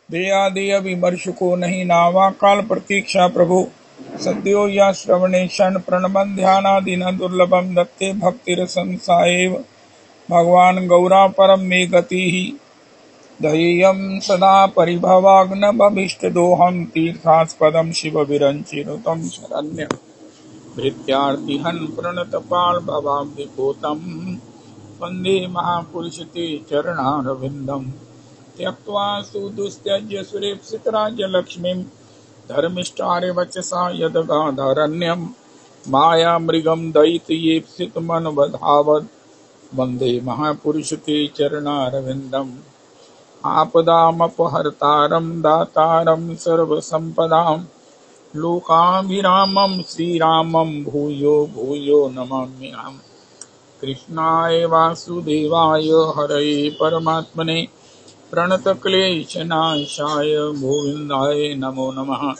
दया देय विमर्श को नहीं नावा काल प्रतीक्षा प्रभु सद्यो या श्रवणे क्षण प्रणमन ध्यानादिन दुर्लभम दत्ते भक्तिरसं साएव भगवान गौरा परम मे गति दयेयं सदा परिभवाग्न भविष्टदोहं तीर्थास्पदं शिव विरञ्चिनुतं शरण्य भृत्यार्तिहन् प्रणतपाल भवाब्धिपोतं वन्दे महापुरुष ते चरणारविन्दम् त्यक्त्वा सुदुस्त्यज्य सुरेप्सितराज्यलक्ष्मीं धर्मिष्ठारे वचसा यदगाधरण्यं मायामृगं दयितयेप्सितमनुबधावद् वन्दे महापुरुष ते चरणारविन्दम् आपदामपहर्तारं दातारं सर्वसम्पदां लोकाभिरामं श्रीरामं भूयो भूयो नमाम्यहम्। कृष्णाय वासुदेवाय हरये परमात्मने प्रणतक्लेशनाशाय गोविन्दाय नमो नमः।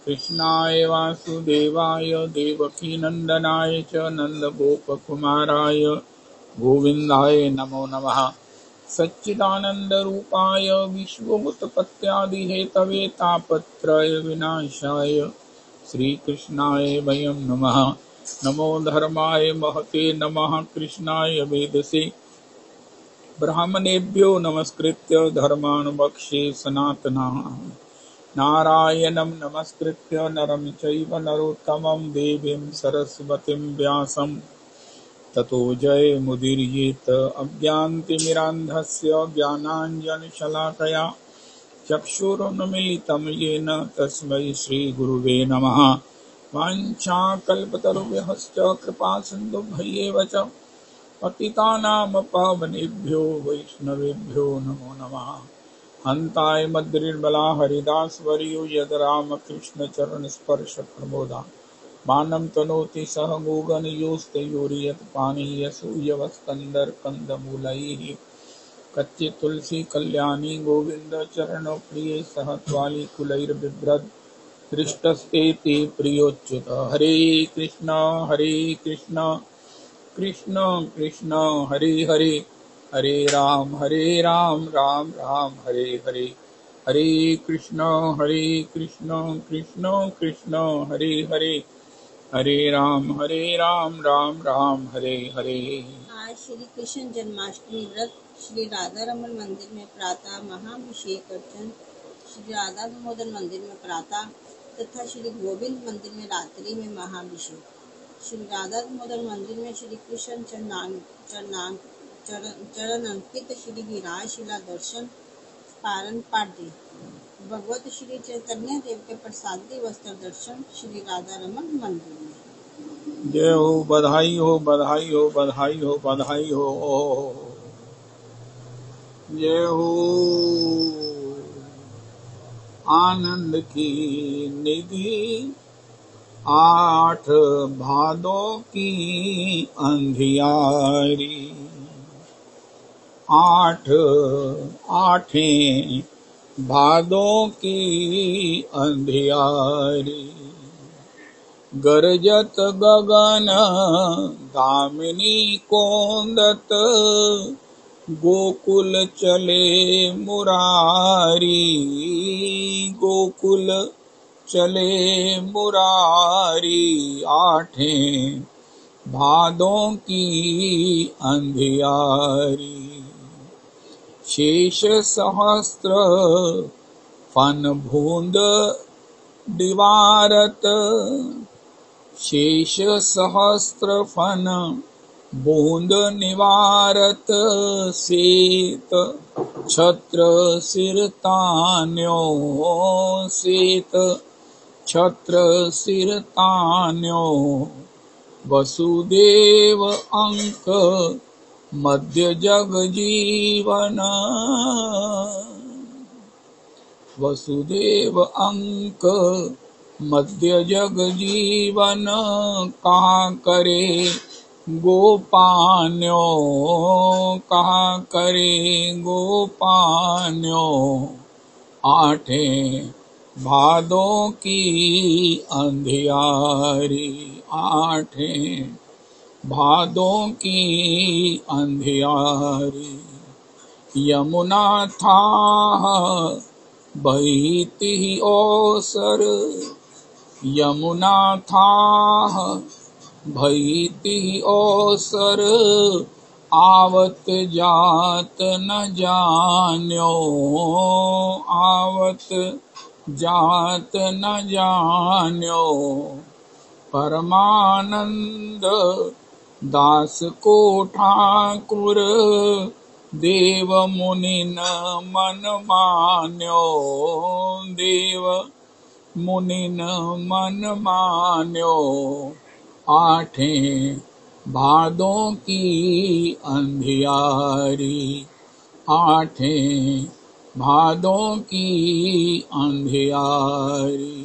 कृष्णाय वासुदेवाय देवकीनन्दनाय च नन्दगोपकुमाराय गोविन्दाय नमो नमः। सच्चिदानन्दरूपाय विश्वोत्पत्त्यादिहेतवे तापत्रय विनाशाय श्रीकृष्णाय वयं नमः। नमो धर्माय महते नमः। कृष्णाय वेदसे ब्राह्मणेभ्यो नमस्कृत्य धर्मान् वक्ष्ये सनातनः। नारायणं नमस्कृत्य नरं चैव नरोत्तमं देवीं सरस्वतीं व्यासं ततो जयमुदीरयेत। अज्ञानतिमिरान्धस्य ज्ञानाञ्जनशलाकया चक्षुरुन्मीलितं येन तस्मै श्रीगुरुवे नमः। वाञ्छाकल्पतरुभ्यश्च कृपासिन्धुभ्येव च पतितानां पावनेभ्यो वैष्णवेभ्यो नमो नमः। हन्ताय मद्रिर्बला हरिदासवर्यो यद रामकृष्णचरणस्पर्श प्रमोदा मानं तनोति सह गोगनयोस्तयोर्यत् पानीयसूयवस्कन्दर्कन्दमूलैः कच्चे तुलसी कल्याणी गोविंद चरणों प्रिय सह त्वालिकुलैर्बिभ्रद् दृष्टस्ते ते प्रियोच्युत। हरे कृष्ण कृष्ण कृष्ण हरे हरे हरे राम राम राम हरे हरे। हरे कृष्ण कृष्ण कृष्ण हरे हरे हरे राम राम राम हरे हरे। आज श्री कृष्ण जन्माष्टमी व्रत श्री राधा रमन मंदिर में प्रातः महाभिषेक अर्चन, श्री राधा दामोदर मंदिर में प्रातः तथा श्री गोविंद मंदिर में रात्रि में महाभिषेक। श्री राधा दामोदर मंदिर में श्री कृष्ण चरण अंकित श्री विराशिला दर्शन पारण पाठ्य भगवत श्री चैतन्य देव के प्रसादी वस्त्र दर्शन श्री राधा रमन मंदिर में। जय हो, बधाई हो बधाई हो बधाई हो बधाई हो। जय हो आनंद की निधि 8 भादों की अंधियारी। 8 भादों की अंधियारी। गरजत गगन दामिनी कोंदत गोकुल चले मुरारी। गोकुल चले मुरारी। 8 भादों की अंधियारी। शेष सहस्त्र फन भूंद दिवारत। शेष सहस्त्र फन बूंद निवारत। सेत छत्र सिरतान्यो। सेत छत्र सिरतान्यो। वसुदेव अंक मध्य जग जीवन। वसुदेव अंक मध्य जग जीवन। कहाँ करे गोपान्यो। कहाँ करे गोपान्यो। 8 भादों की अंधियारी। 8 भादों की अंधियारी। यमुना था बहीति ओसर यमुना थाह, भईति ओसर आवत जात न जान्यो, आवत जात न जान्यो। परमानंद दास को ठाकुर देव मुनि न मन मान्यो, देव मुनि न मन मान्यो। आठें भादों की अंधियारी, आठें भादों की अंधियारी।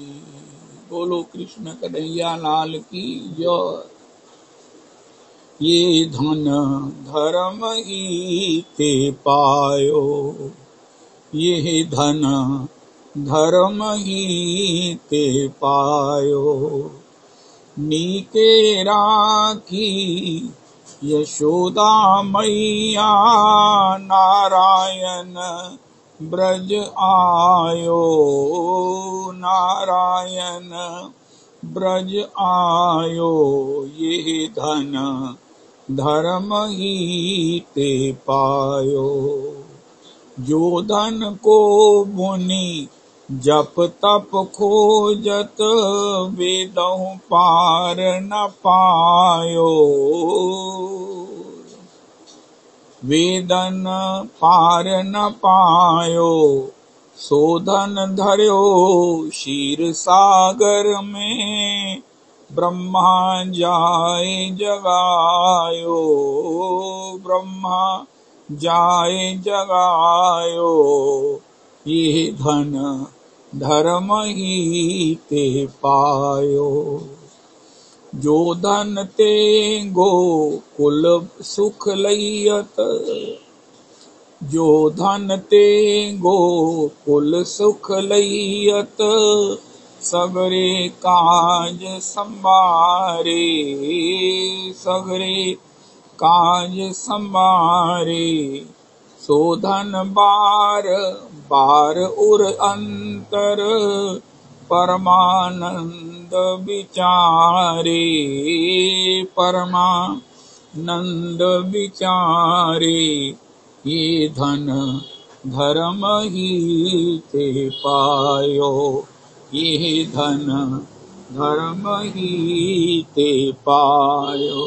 बोलो कृष्ण कन्हैया लाल की जय। ये धन धर्म ही ते पायो, ये धन धर्म ही ते पायो। नीके राखी यशोदा मैया, नारायण ब्रज आयो, नारायण ब्रज आयो। ये धन धर्म ही ते पायो। जो धन को मुनि जप तप खोजत, वेदहु पार न पायो, वेदन पार न पायो। सो धन धर्यो क्षीर सागर में, ब्रह्मा जाए जगायो, ब्रह्मा जाए जगायो। ये धन धर्म ही ते पायो। जो धन ते गो कुल सुख लैयत, जो धन ते गो कुल सुख लैयत। सगरे काज संभारे, सगरे काज संभारे। सो धन बार बार उर अंतर, परमानंद विचारे, परमानंद विचारे। ये धन धर्म ही ते पायो, ये धन धर्म ही ते पायो।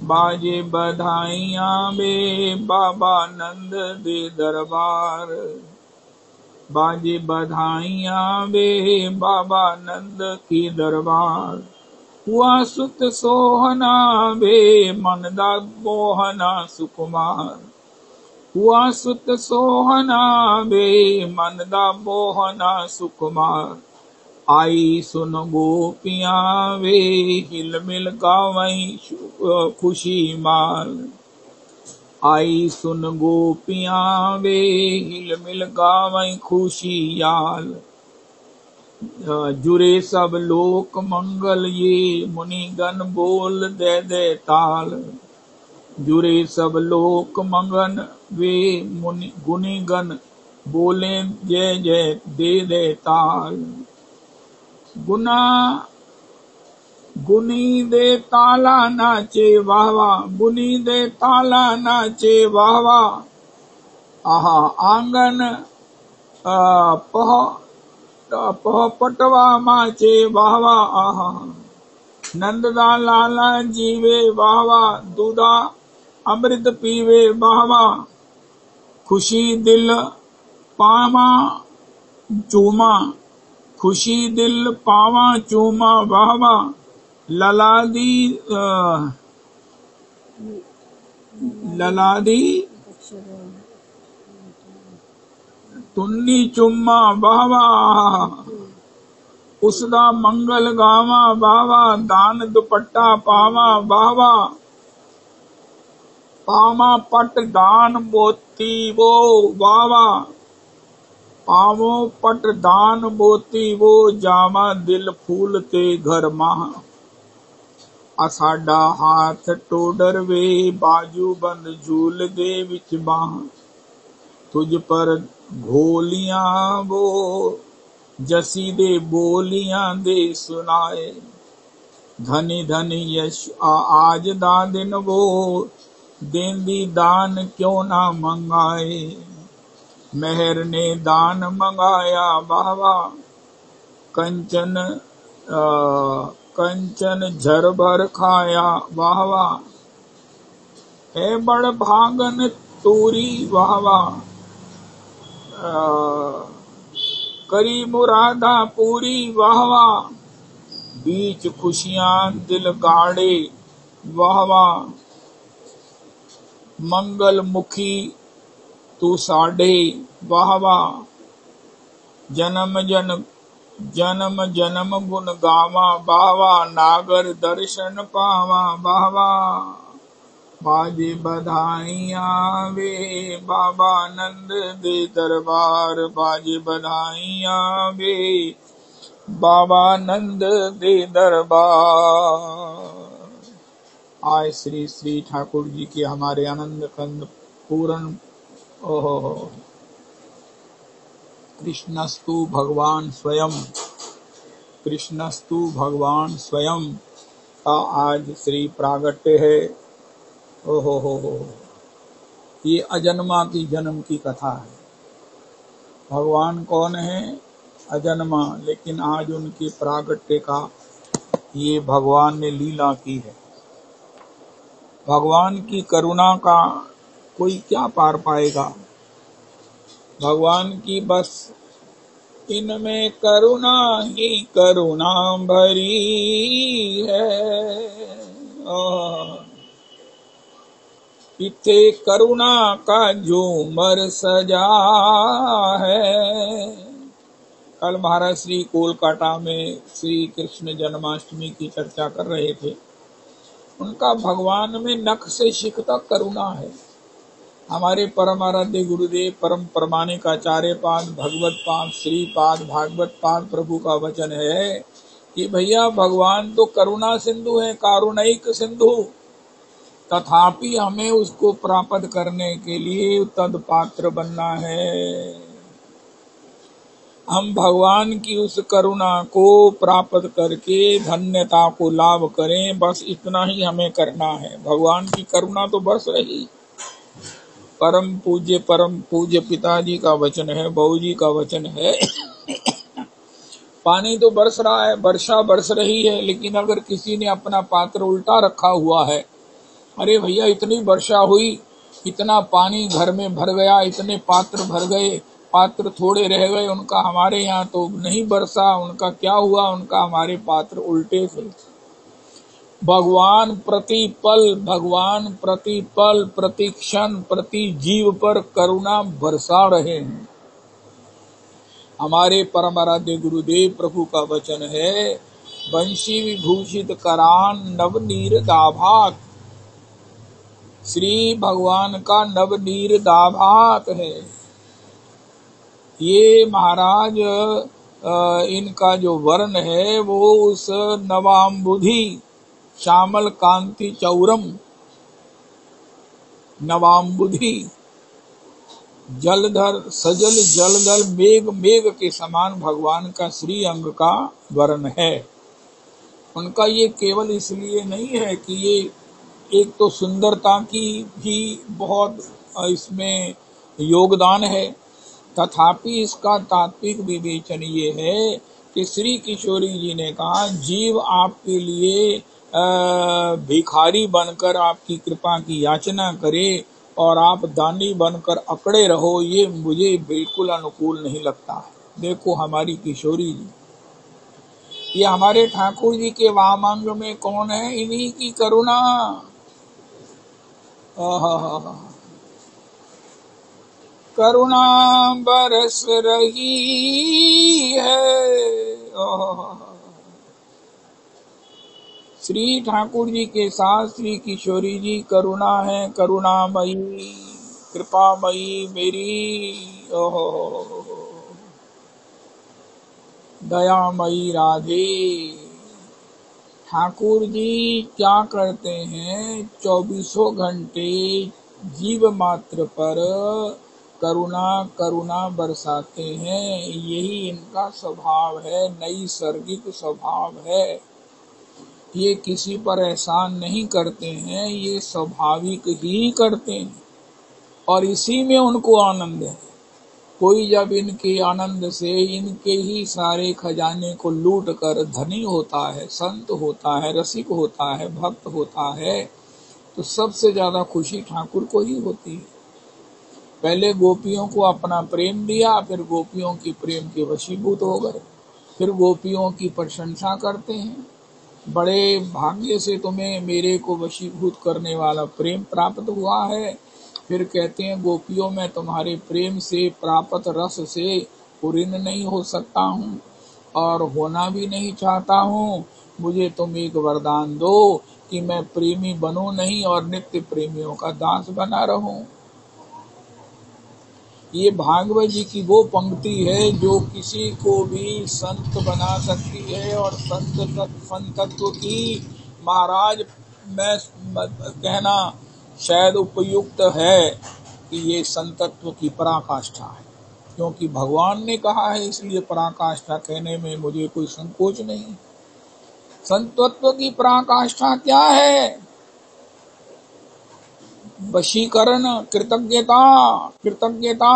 बाजे बधाइयाँ बे बाबा नंद दे दरबार, बाजे बधाइयाँ बे बाबा नंद की दरबार। हुआ सुत सोहना बे मनदा मोहना सुकुमार, हुआ सुत सोहना बे मनदा मोहना सुकुमार। आई सुन गोपियाँ वे हिल मिल गावैं खुशी माल, आई सुन गोपियाँ वे हिल मिल गावैं खुशी याल। जुरे सब लोक मंगल ये मुनिगण बोल दे दे ताल, जुरे सब लोक मंगन वे मुनि गुनिगण बोले जय जय दे दे ताल। गुना गुनी दे ताला नाचे वाह वाह, गुनी दे ताला नाचे वाह वाह। आहा आंगन पह पटवा माचे वाह वाह। आहा नंददा लाला जीवे वाह वाह, दूधा अमृत पीवे वाह वाह। खुशी दिल पावा चूमा, खुशी दिल पावा चूमा वाह वाह। ललादी ललादी तुन्नी चुम्मा वाह वाह। उसदा मंगल गावा वाह वाह, दान दुपट्टा पावा वाह वाह। पावा पट दान मोती वो वाह वाह, पावो पट दान मोती वो। जावा दिल फूल ते घर माह, असाडा हाथ टोडर वे बाजू बंद झूल दे विच बाह। तुझ पर भोलियां वो जसी दे बोलियां दे सुनाए। धनी धनी यश आज दा दिन वो देंदी दान क्यों ना मंगाए। मेहर ने दान मंगाया बाबा कंचन कंचन झर भर खाया वाहवा। है बड़ भागन तोरी वाहवा करी मुरादा पूरी वाहवा। बीच खुशियां दिल गाड़े वाहवा। मंगल मुखी तू साढ़े वाहवा। जन्म जन्म गुण गावा बावा। नागर दर्शन पावा बावा। बाजे बधाइयां वे बाबा नंद दे दरबार। बाजे बधाइयां वे बाबा नंद दे दरबार। आय श्री श्री ठाकुर जी के हमारे आनंद कंद पूर्ण ओहो कृष्णस्तु भगवान स्वयं, कृष्णस्तु भगवान स्वयं का आज श्री प्रागट्य है। ओहो हो, ये अजन्मा की जन्म की कथा है। भगवान कौन है? अजन्मा, लेकिन आज उनके प्रागट्य का ये भगवान ने लीला की है। भगवान की करुणा का कोई क्या पार पाएगा। भगवान की बस इनमें करुणा ही करुणा भरी है। इथे करुणा का झूमर सजा है। कल महाराज श्री कोलकाता में श्री कृष्ण जन्माष्टमी की चर्चा कर रहे थे। उनका भगवान में नख से शिख तक करुणा है। हमारे परम आराध्य गुरुदेव परम प्रमाणिक आचार्य पाद भगवत पाद श्री पाद भागवत पाद प्रभु का वचन है कि भैया भगवान तो करुणा सिंधु है, कारुणिक सिंधु, तथापि हमें उसको प्राप्त करने के लिए तद पात्र बनना है। हम भगवान की उस करुणा को प्राप्त करके धन्यता को लाभ करें, बस इतना ही हमें करना है। भगवान की करुणा तो बरस रही। परम पूज्य पिताजी का वचन है, बहू जी का वचन है। पानी तो बरस रहा है, वर्षा बरस रही है, लेकिन अगर किसी ने अपना पात्र उल्टा रखा हुआ है, अरे भैया इतनी वर्षा हुई, इतना पानी घर में भर गया, इतने पात्र भर गए, पात्र थोड़े रह गए, उनका हमारे यहाँ तो नहीं बरसा, उनका क्या हुआ? उनका हमारे पात्र उल्टे थे। भगवान प्रति पल प्रति क्षण प्रति जीव पर करुणा बरसा रहे हैं। हमारे परम आराध्य गुरुदेव प्रभु का वचन है, बंशी विभूषित करान नवनीर दाभात। श्री भगवान का नवनीर दाभात है। ये महाराज इनका जो वर्ण है वो उस नवाम्बुधि श्यामल कांति चौरम, नवाम्बुधि जलधर सजल जलधर मेघ के समान भगवान का श्री अंग का वर्ण है। उनका ये केवल इसलिए नहीं है कि ये एक तो सुंदरता की भी बहुत इसमें योगदान है, तथापि इसका तात्विक विवेचन ये है कि श्री किशोरी जी ने कहा, जीव आपके लिए भिखारी बनकर आपकी कृपा की याचना करे और आप दानी बनकर अकड़े रहो, ये मुझे बिल्कुल अनुकूल नहीं लगता है। देखो हमारी किशोरी जी, ये हमारे ठाकुर जी के वामांग में कौन है? इन्हीं की करुणा। करुणा बरस रही है। श्री ठाकुर जी के साथ श्री किशोरी जी करुणा है, करुणामयी कृपामयी मेरी दयामयी राधे। ठाकुर जी क्या करते हैं? 24 घंटे जीव मात्र पर करुणा करुणा बरसाते हैं। यही इनका स्वभाव है, नैसर्गिक स्वभाव है। ये किसी पर एहसान नहीं करते हैं, ये स्वाभाविक ही करते हैं और इसी में उनको आनंद है। कोई जब इनके आनंद से इनके ही सारे खजाने को लूट कर धनी होता है, संत होता है, रसिक होता है, भक्त होता है, तो सबसे ज्यादा खुशी ठाकुर को ही होती है। पहले गोपियों को अपना प्रेम दिया, फिर गोपियों की प्रेम के वशीभूत हो गए, फिर गोपियों की प्रशंसा करते हैं, बड़े भाग्य से तुम्हें मेरे को वशीभूत करने वाला प्रेम प्राप्त हुआ है। फिर कहते हैं गोपियों में तुम्हारे प्रेम से प्राप्त रस से पूर्ण नहीं हो सकता हूँ और होना भी नहीं चाहता हूँ। मुझे तुम एक वरदान दो कि मैं प्रेमी बनूं नहीं और नित्य प्रेमियों का दास बना रहूं। ये भागवत जी की वो पंक्ति है जो किसी को भी संत बना सकती है और संतत्व की महाराज मैं कहना शायद उपयुक्त है कि ये संतत्व की पराकाष्ठा है, क्योंकि भगवान ने कहा है, इसलिए पराकाष्ठा कहने में मुझे कोई संकोच नहीं। संतत्व की पराकाष्ठा क्या है? वशीकरण, कृतज्ञता। कृतज्ञता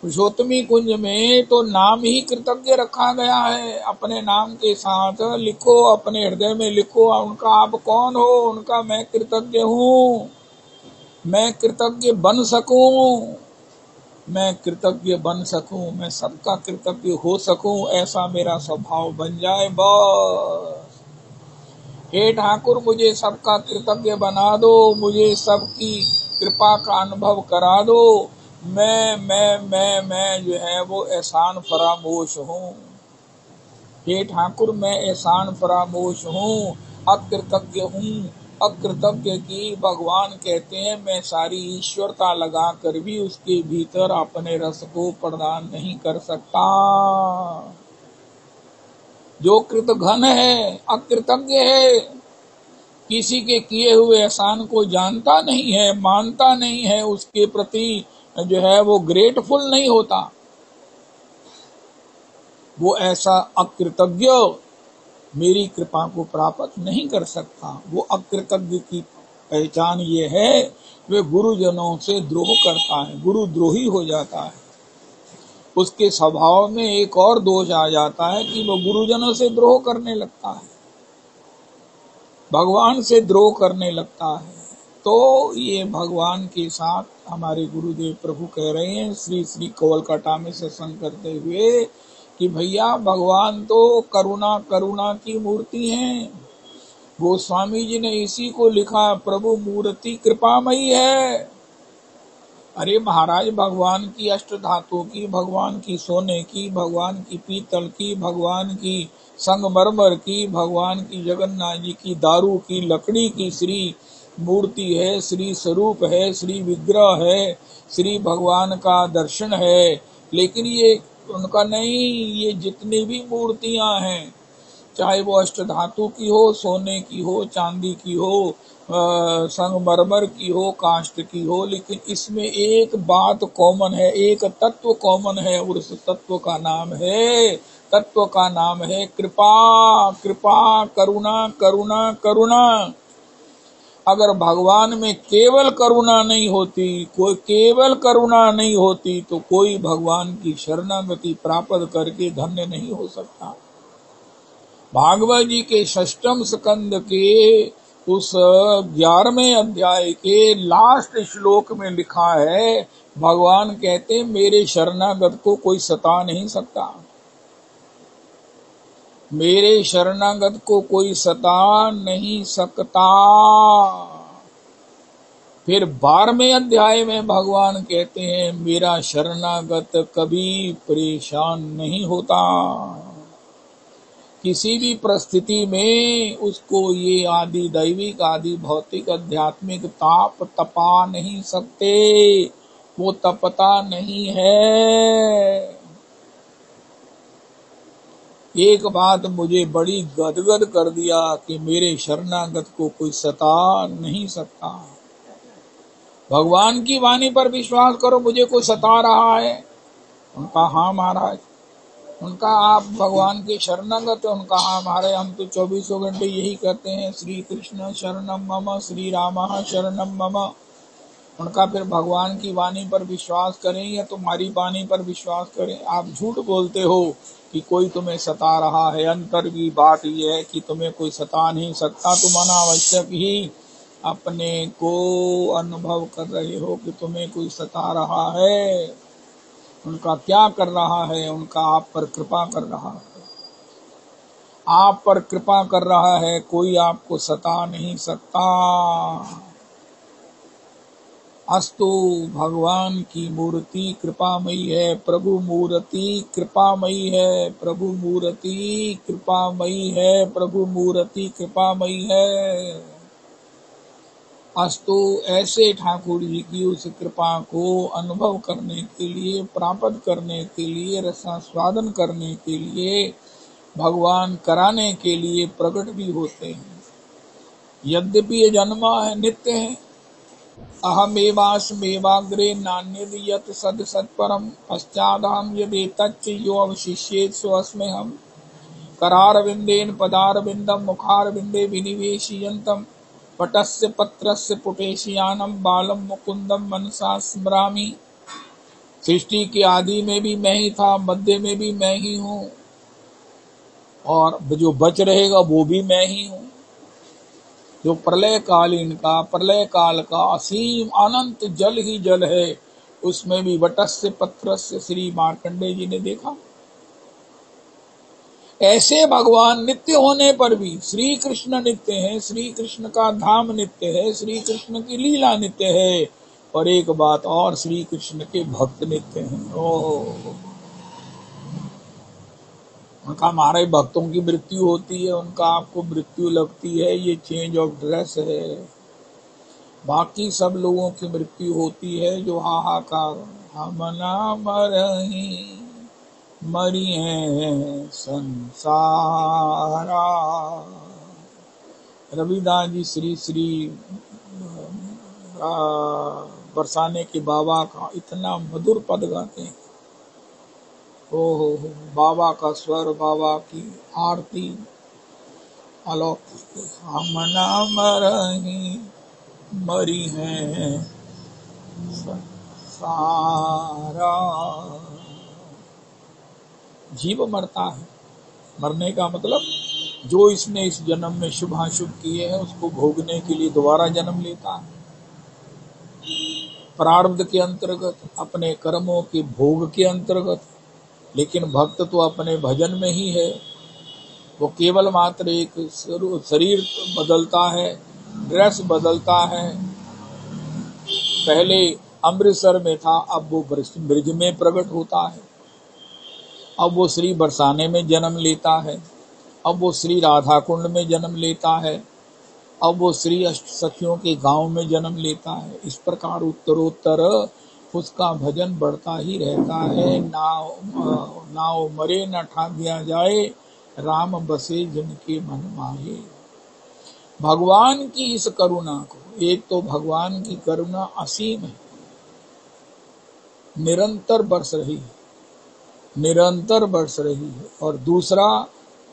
पुरुषोत्तमी कुंज में तो नाम ही कृतज्ञ रखा गया है। अपने नाम के साथ लिखो, अपने हृदय में लिखो उनका आप कौन हो, उनका मैं कृतज्ञ हूँ, मैं कृतज्ञ बन सकूं, मैं कृतज्ञ बन सकूं, मैं सबका कृतज्ञ हो सकूं, ऐसा मेरा स्वभाव बन जाए बस। हे ठाकुर मुझे सबका कृतज्ञ बना दो, मुझे सबकी कृपा का अनुभव करा दो। मैं जो है वो एहसान फरामोश हूँ। हे ठाकुर मैं एहसान फरामोश हूँ, अकृतज्ञ हूँ। अकृतज्ञ की भगवान कहते हैं मैं सारी ईश्वरता लगा कर भी उसके भीतर अपने रस को प्रदान नहीं कर सकता। जो कृतघ्न है, अकृतज्ञ है, किसी के किए हुए एहसान को जानता नहीं है, मानता नहीं है, उसके प्रति जो है वो ग्रेटफुल नहीं होता, वो ऐसा अकृतज्ञ मेरी कृपा को प्राप्त नहीं कर सकता। वो अकृतज्ञ की पहचान ये है वे गुरुजनों से द्रोह करता है, गुरुद्रोही हो जाता है। उसके स्वभाव में एक और दोष आ जाता है कि वो गुरुजनों से द्रोह करने लगता है, भगवान से द्रोह करने लगता है। तो ये भगवान के साथ हमारे गुरुदेव प्रभु कह रहे हैं श्री श्री कोवलकाटा में सत्संग करते हुए कि भैया भगवान तो करुणा करुणा की मूर्ति हैं। गोस्वामी जी ने इसी को लिखा, प्रभु मूर्ति कृपामयी है। अरे महाराज भगवान की अष्ट धातु की, भगवान की सोने की, भगवान की पीतल की, भगवान की संगमरमर की, भगवान की जगन्नाथ जी की दारू की लकड़ी की श्री मूर्ति है, श्री स्वरूप है, श्री विग्रह है, श्री भगवान का दर्शन है। लेकिन ये उनका नहीं, ये जितनी भी मूर्तियां हैं, चाहे वो अष्ट धातु की हो, सोने की हो, चांदी की हो, संगमरमर की हो, काष्ठ की हो, लेकिन इसमें एक बात कॉमन है, एक तत्व कॉमन है और उस तत्व का नाम है कृपा। कृपा, करुणा, करुणा, करुणा। अगर भगवान में केवल करुणा नहीं होती तो कोई भगवान की शरणागति प्राप्त करके धन्य नहीं हो सकता। भागवत जी के षष्ठम स्कंद के उस 11वें अध्याय के लास्ट श्लोक में लिखा है, भगवान कहते मेरे शरणागत को कोई सता नहीं सकता, मेरे शरणागत को कोई सता नहीं सकता। फिर 12वें अध्याय में भगवान कहते हैं मेरा शरणागत कभी परेशान नहीं होता, किसी भी परिस्थिति में उसको ये आदि दैविक आदि भौतिक आध्यात्मिक ताप तपा नहीं सकते, वो तपता नहीं है। एक बात मुझे बड़ी गदगद कर दिया कि मेरे शरणागत को कोई सता नहीं सकता। भगवान की वाणी पर विश्वास करो, मुझे कोई सता रहा है। उनका हाँ महाराज। उनका आप भगवान के शरणागत है। उनका हाँ महाराज, हम तो 24 घंटे यही कहते हैं, श्री कृष्ण शरणम मम, श्री राम शरणम मम। उनका फिर भगवान की वाणी पर विश्वास करें या तुम्हारी वाणी पर विश्वास करें? आप झूठ बोलते हो कि कोई तुम्हें सता रहा है। अंतर की बात यह है कि तुम्हें कोई सता नहीं सकता, तुम अनावश्यक ही अपने को अनुभव कर रहे हो कि तुम्हें कोई सता रहा है। उनका क्या कर रहा है? उनका आप पर कृपा कर रहा है, आप पर कृपा कर रहा है, कोई आपको सता नहीं सकता। अस्तु, भगवान की मूर्ति कृपामयी है, प्रभु मूर्ति कृपामयी है, प्रभु मूर्ति कृपामयी है, प्रभु मूर्ति कृपामयी है। अस्तु, ऐसे ठाकुर जी की उस कृपा को अनुभव करने के लिए, प्राप्त करने के लिए, रसास्वादन करने के लिए, भगवान कराने के लिए प्रकट भी होते हैं। यद्यपि ये जन्मा है, नित्य है। अहमेवास्मेवाग्रे नान्यद यत् सद सत्परम पश्चादहं यदेतच्च यो अवशिष्येत् सोऽस्मि हम। करारविन्देन पदारविन्दं मुखारविन्दे विनिवेशयन्तं पटस्य पत्रस्य पुटेशयानं बालं मुकुन्दं मनसा स्मरामि। सृष्टि के आदि में भी मैं ही था, मध्य में भी मैं ही हूँ, और जो बच रहेगा वो भी मैं ही हूँ। जो प्रलय काल का असीम अनंत जल ही जल है, उसमें भी वटस्य पत्रस्य श्री मार्कंडेय जी ने देखा। ऐसे भगवान नित्य होने पर भी, श्री कृष्ण नित्य है, श्री कृष्ण का धाम नित्य है, श्री कृष्ण की लीला नित्य है, और एक बात और, श्री कृष्ण के भक्त नित्य हैं। ओह, उनका हमारे भक्तों की मृत्यु होती है, उनका आपको मृत्यु लगती है, ये चेंज ऑफ ड्रेस है। बाकी सब लोगों की मृत्यु होती है जो हाहाकार, हम ना मरही मरी है संसारा। रविदास जी श्री श्री बरसाने के बाबा का इतना मधुर पद गाते हैं। ओहो, बाबा का स्वर, बाबा की आरती अलौकिक। हम ना मरही मरी है सारा। जीव मरता है, मरने का मतलब जो इसने इस जन्म में शुभाशुभ किए हैं उसको भोगने के लिए दोबारा जन्म लेता है, प्रारब्ध के अंतर्गत, अपने कर्मों के भोग के अंतर्गत। लेकिन भक्त तो अपने भजन में ही है, वो केवल मात्र एक शरीर बदलता है, ड्रेस बदलता है। पहले अमृतसर में था, अब वो ब्रिज में प्रकट होता है, अब वो श्री बरसाने में जन्म लेता है, अब वो श्री राधा कुंड में जन्म लेता है, अब वो श्री अष्ट सखियों के गांव में जन्म लेता है। इस प्रकार उत्तरोत्तर उसका भजन बढ़ता ही रहता है। नाव मरे न ठागिया जाए, राम बसे जिनके मन माहे। भगवान की इस करुणा को, एक तो भगवान की करुणा असीम है, निरंतर बरस रही है, निरंतर बरस रही है, और दूसरा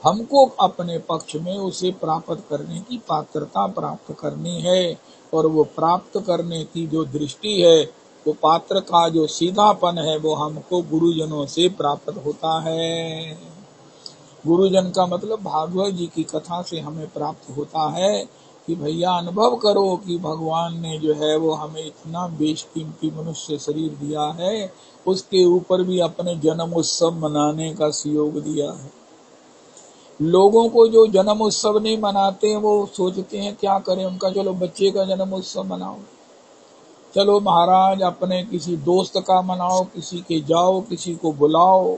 हमको अपने पक्ष में उसे प्राप्त करने की पात्रता प्राप्त करनी है, और वो प्राप्त करने की जो दृष्टि है, वो पात्र का जो सीधापन है, वो हमको गुरुजनों से प्राप्त होता है। गुरुजन का मतलब भागवत जी की कथा से हमें प्राप्त होता है कि भैया अनुभव करो कि भगवान ने जो है वो हमें इतना बेशकीमती मनुष्य शरीर दिया है, उसके ऊपर भी अपने जन्म उत्सव मनाने का सहयोग दिया है। लोगों को जो जन्म उत्सव नहीं मनाते वो सोचते हैं क्या करें उनका, चलो बच्चे का जन्म उत्सव मनाओ, चलो महाराज अपने किसी दोस्त का मनाओ, किसी के जाओ, किसी को बुलाओ,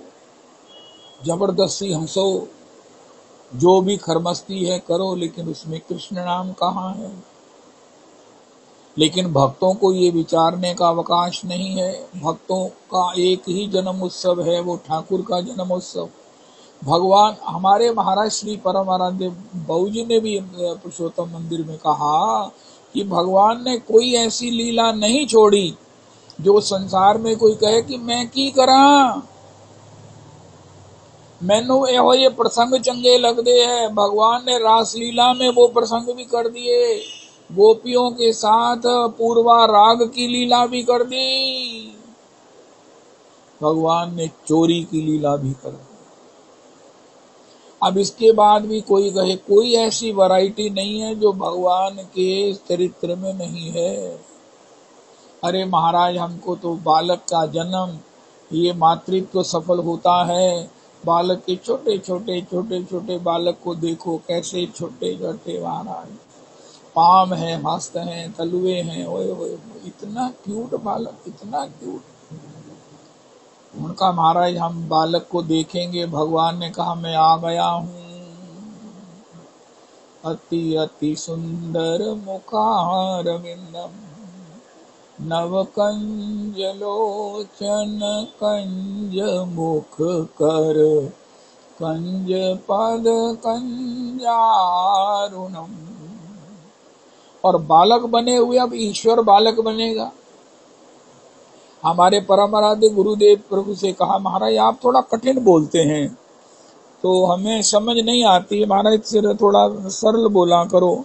जबरदस्ती हंसो, जो भी खरमस्ती है करो, लेकिन उसमें कृष्ण नाम कहाँ है? लेकिन भक्तों को ये विचारने का अवकाश नहीं है। भक्तों का एक ही जन्म उत्सव है, वो ठाकुर का जन्म उत्सव। भगवान हमारे महाराज श्री परम आराध्य बाबू जी ने भी पुरुषोत्तम मंदिर में कहा कि भगवान ने कोई ऐसी लीला नहीं छोड़ी जो संसार में कोई कहे कि मैं की करा, मैनू ये प्रसंग चंगे लगते हैं। भगवान ने रासलीला में वो प्रसंग भी कर दिए, गोपियों के साथ पूर्वा राग की लीला भी कर दी, भगवान ने चोरी की लीला भी कर दी। अब इसके बाद भी कोई कहे कोई ऐसी वैरायटी नहीं है जो भगवान के चरित्र में नहीं है। अरे महाराज, हमको तो बालक का जन्म, ये मातृत्व सफल होता है। बालक के छोटे छोटे बालक को देखो कैसे छोटे छोटे महाराज, पाम है, हस्त हैं, तलुए हैं, ओए ओए, इतना क्यूट बालक, इतना क्यूट। उनका महाराज हम बालक को देखेंगे, भगवान ने कहा मैं आ गया हूँ, अति अति सुंदर मुखारविंदम, नव कंज लोचन कंज मुख कर, कंज पद कंजारुणम। और बालक बने हुए अब ईश्वर बालक बनेगा। हमारे परम आराध्य गुरुदेव प्रभु से कहा महाराज आप थोड़ा कठिन बोलते हैं तो हमें समझ नहीं आती, महाराज से थोड़ा सरल बोला करो।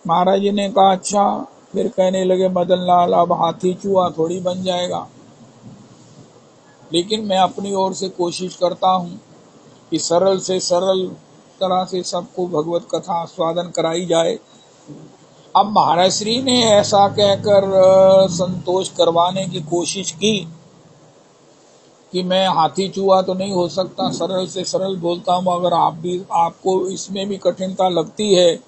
महाराज जी ने कहा अच्छा। फिर कहने लगे मदन लाल अब हाथी चूहा थोड़ी बन जाएगा, लेकिन मैं अपनी ओर से कोशिश करता हूँ कि सरल से सरल तरह से सबको भगवत कथा आस्वादन कराई जाए। अब महाराज श्री ने ऐसा कहकर संतोष करवाने की कोशिश की कि मैं हाथी चूहा तो नहीं हो सकता, सरल से सरल बोलता हूँ, अगर आपको इसमें भी कठिनता लगती है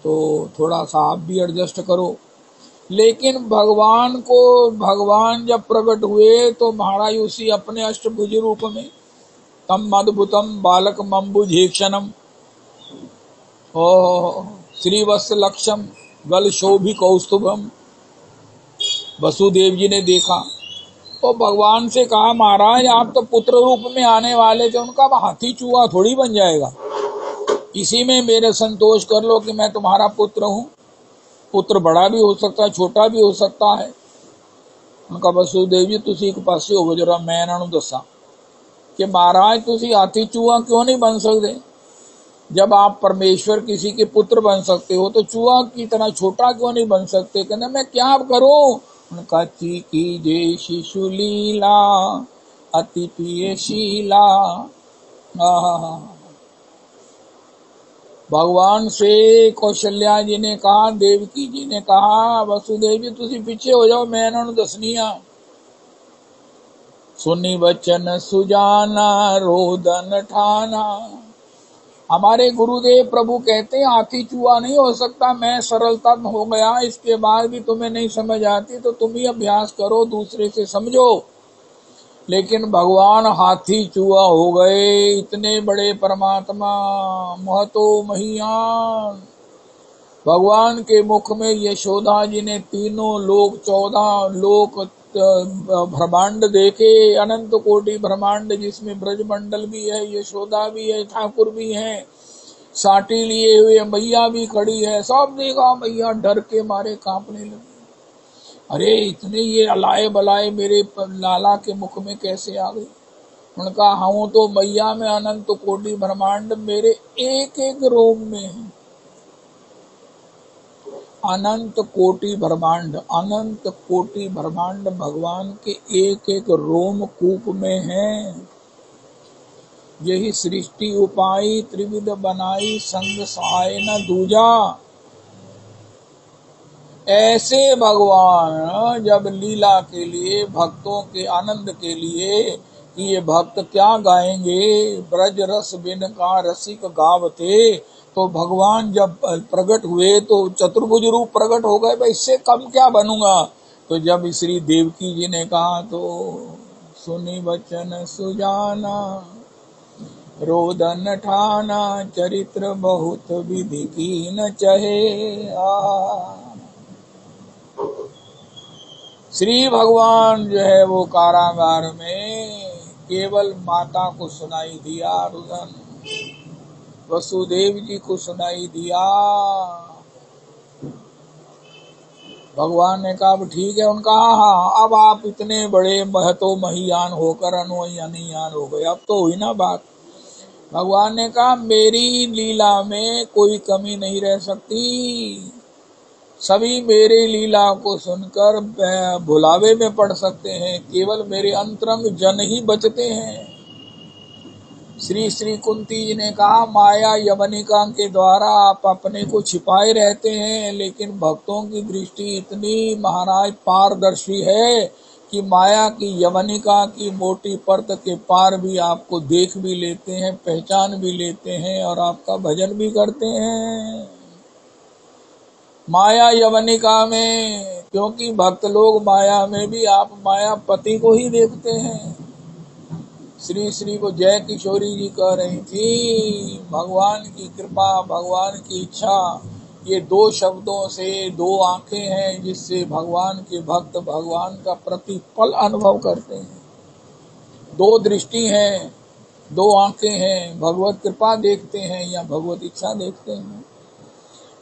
तो थोड़ा सा आप भी एडजस्ट करो। लेकिन भगवान जब प्रकट हुए तो महाराज उसी अपने अष्टभुज रूप में तम अद्भुतम बालक मम्बुजेक्षणम श्रीवत्सलक्षम गल शोभि कौस्तुभम, वसुदेव जी ने देखा तो भगवान से कहा महाराज आप तो पुत्र रूप में आने वाले थे। उनका हाथी चूहा थोड़ी बन जाएगा, इसी में मेरे संतोष कर लो कि मैं तुम्हारा पुत्र हूँ। पुत्र बड़ा भी हो सकता है, छोटा भी हो सकता है। उनका वसुदेव जी तुसी एक पासे हो जरा, मैं इन्हों दसा कि महाराज तुसी हाथी चूहा क्यों नहीं बन सकते। जब आप परमेश्वर किसी के पुत्र बन सकते हो तो चूहा की तरह छोटा क्यों नहीं बन सकते। कहते मैं क्या करूं। उनका ची कीजे शिशु लीला अति प्रिय शीला। भगवान से कौशल्या जी ने कहा, देवकी जी ने कहा वसुदेव जी तुसी पीछे हो जाओ, मैं इन्होंने दसनी आ। सुनी बचन सुजाना रोदन ठाना। हमारे गुरुदेव प्रभु कहते हैं हाथी चूहा नहीं हो सकता, मैं सरलता हो गया। इसके बाद भी तुम्हें नहीं समझ आती तो तुम ही अभ्यास करो, दूसरे से समझो। लेकिन भगवान हाथी चूहा हो गए। इतने बड़े परमात्मा महतो महियान, भगवान के मुख में यशोदा जी ने तीनों लोक 14 लोक ब्रह्मांड देखे, अनंत कोटि ब्रह्मांड जिसमें ब्रजमंडल भी है, यशोदा भी है, ठाकुर भी है, साटी लिए हुए मैया भी खड़ी है। सब देखा, मैया डर के मारे कांपने लगी। अरे इतने ये अलाए बलाए मेरे लाला के मुख में कैसे आ गई। उनका हूं तो मैया में अनंत कोटि ब्रह्मांड मेरे एक एक रोम में है। अनंत कोटि ब्रह्मांड, अनंत कोटि ब्रह्मांड भगवान के एक एक रोम कूप में है। यही सृष्टि उपाई त्रिविध बनाई, संग सहाय न दूजा। ऐसे भगवान जब लीला के लिए, भक्तों के आनंद के लिए कि ये भक्त क्या गाएंगे, ब्रज रस बिन का रसिक गावते, तो भगवान जब प्रकट हुए तो चतुर्भुज रूप प्रकट हो गए। भाई इससे कम क्या बनूंगा। तो जब श्री देवकी जी ने कहा तो सुनी वचन सुजाना रोदन ठाना, चरित्र बहुत विधि की न चहे। श्री भगवान जो है वो कारागार में केवल माता को सुनाई दिया, रुदन वसुदेव जी को सुनाई दिया। भगवान ने कहा अब ठीक है। उनका हाँ, अब आप इतने बड़े महतो महियान होकर अनुयान हो गए, अब तो हुई ना बात। भगवान ने कहा मेरी लीला में कोई कमी नहीं रह सकती, सभी मेरी लीला को सुनकर भुलावे में पड़ सकते हैं, केवल मेरे अंतरंग जन ही बचते हैं। श्री कुंती जी ने कहा माया यवनिका के द्वारा आप अपने को छिपाए रहते हैं, लेकिन भक्तों की दृष्टि इतनी महाराज पारदर्शी है कि माया की यवनिका की मोटी परत के पार भी आपको देख भी लेते हैं, पहचान भी लेते हैं और आपका भजन भी करते हैं। माया यवनिका में, क्योंकि भक्त लोग माया में भी आप मायापति को ही देखते हैं। श्री को जय किशोरी जी कह रही थी भगवान की कृपा, भगवान की इच्छा, ये दो शब्दों से दो आंखें हैं जिससे भगवान के भक्त भगवान का प्रतिपल अनुभव करते हैं। दो दृष्टि हैं, दो आंखें हैं, भगवत कृपा देखते हैं या भगवत इच्छा देखते हैं।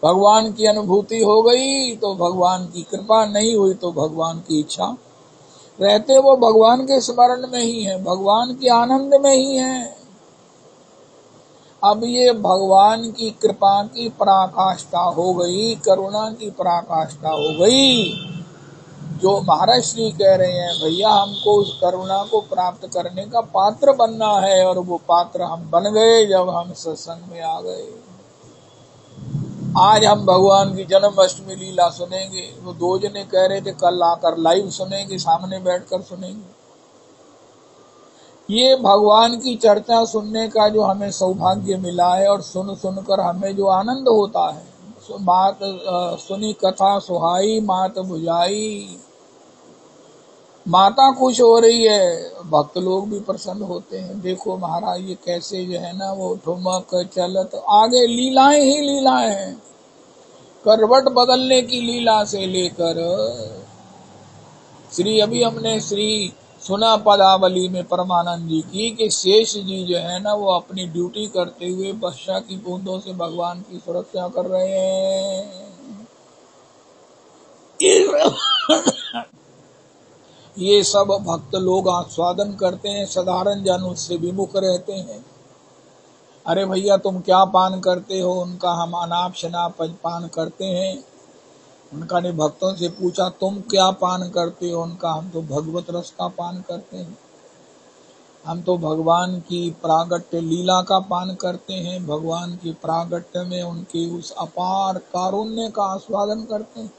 भगवान की अनुभूति हो गई तो भगवान की कृपा, नहीं हुई तो भगवान की इच्छा। रहते वो भगवान के स्मरण में ही है, भगवान के आनंद में ही है। अब ये भगवान की कृपा की पराकाष्ठा हो गई, करुणा की पराकाष्ठा हो गई। जो महाराज श्री कह रहे हैं भैया हमको उस करुणा को प्राप्त करने का पात्र बनना है, और वो पात्र हम बन गए जब हम सत्संग में आ गए। आज हम भगवान की जन्माष्टमी लीला सुनेंगे। वो दो जने कह रहे थे कल आकर लाइव सुनेंगे, सामने बैठकर सुनेंगे। ये भगवान की चर्चा सुनने का जो हमें सौभाग्य मिला है, और सुन सुनकर हमें जो आनंद होता है। मात सुनी कथा सुहाई मात बुझाई, माता खुश हो रही है, भक्त लोग भी प्रसन्न होते हैं। देखो महाराज ये कैसे जो है ना वो ठुमक चलत, आगे लीलाएं ही लीलाएं हैं, करवट बदलने की लीला से लेकर अभी हमने सुना पदावली में परमानंद जी की कि शेष जी जो है ना वो अपनी ड्यूटी करते हुए वर्षा की बूंदों से भगवान की सुरक्षा कर रहे हैं। ये सब भक्त लोग आस्वादन करते हैं, साधारण जन उससे विमुख रहते हैं। अरे भैया तुम क्या पान करते हो? उनका हम अनाप शनाप पान करते हैं। उनका ने भक्तों से पूछा तुम क्या पान करते हो? उनका हम तो भगवत रस का पान करते हैं, हम तो भगवान की प्रागट्य लीला का पान करते हैं, भगवान की प्रागट्य में उनके उस अपार कारुण्य का आस्वादन करते हैं।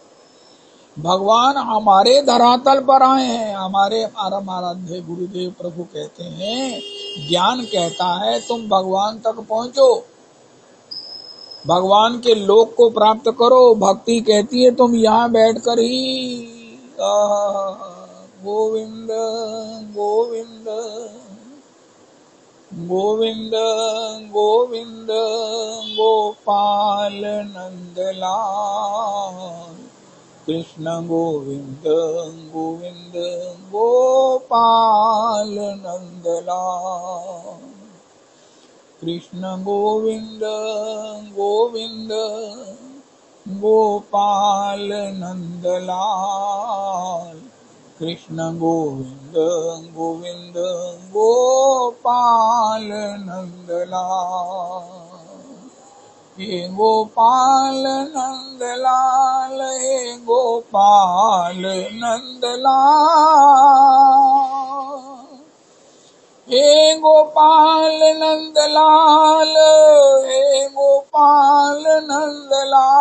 भगवान हमारे धरातल पर आए हैं। हमारे आराध्य गुरुदेव प्रभु कहते हैं, ज्ञान कहता है तुम भगवान तक पहुंचो, भगवान के लोक को प्राप्त करो। भक्ति कहती है तुम यहाँ बैठकर ही गोविंद गोविंद गोविंद गोविंद गोपाल नंदलाल, कृष्ण गोविंद गोविंद गोपाल नंदलाल, कृष्ण गोविंद गोविंद गोपाल नंदलाल, कृष्ण गोविंद गोविंद गोपाल नंदलाल। हे गोपाल नंदलाल, हे गोपाल नंदलाल, हे गोपाल नंदलाल, हे गोपाल नंदलाल,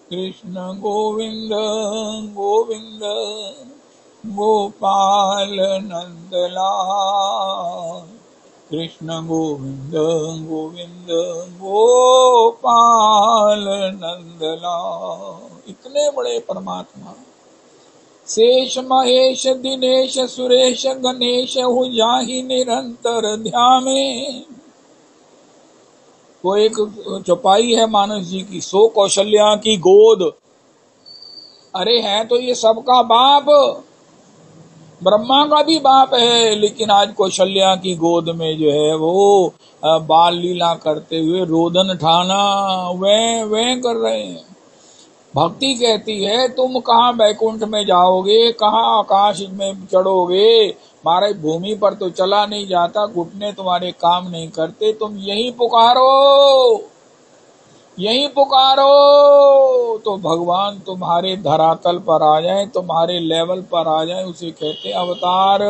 कृष्ण गोविंद गोविंद गोपाल नंदलाल, कृष्ण गोविंद गोविंद गोपाल नंदलाल। इतने बड़े परमात्मा शेष महेश दिनेश सुरेश गणेश हो जाहि निरंतर ध्यामे। वो एक चौपाई है मानस जी की, सो कौशल्या की गोद। अरे है तो ये सबका बाप, ब्रह्मा का भी बाप है, लेकिन आज कौशल्या की गोद में जो है वो बाल लीला करते हुए रोदन ठाना वे कर रहे हैं। भक्ति कहती है तुम कहाँ बैकुंठ में जाओगे, कहाँ आकाश में चढ़ोगे, हमारे भूमि पर तो चला नहीं जाता, घुटने तुम्हारे काम नहीं करते, तुम यही पुकारो, यही पुकारो तो भगवान तुम्हारे धरातल पर आ जाए, तुम्हारे लेवल पर आ जाए, उसे कहते अवतार।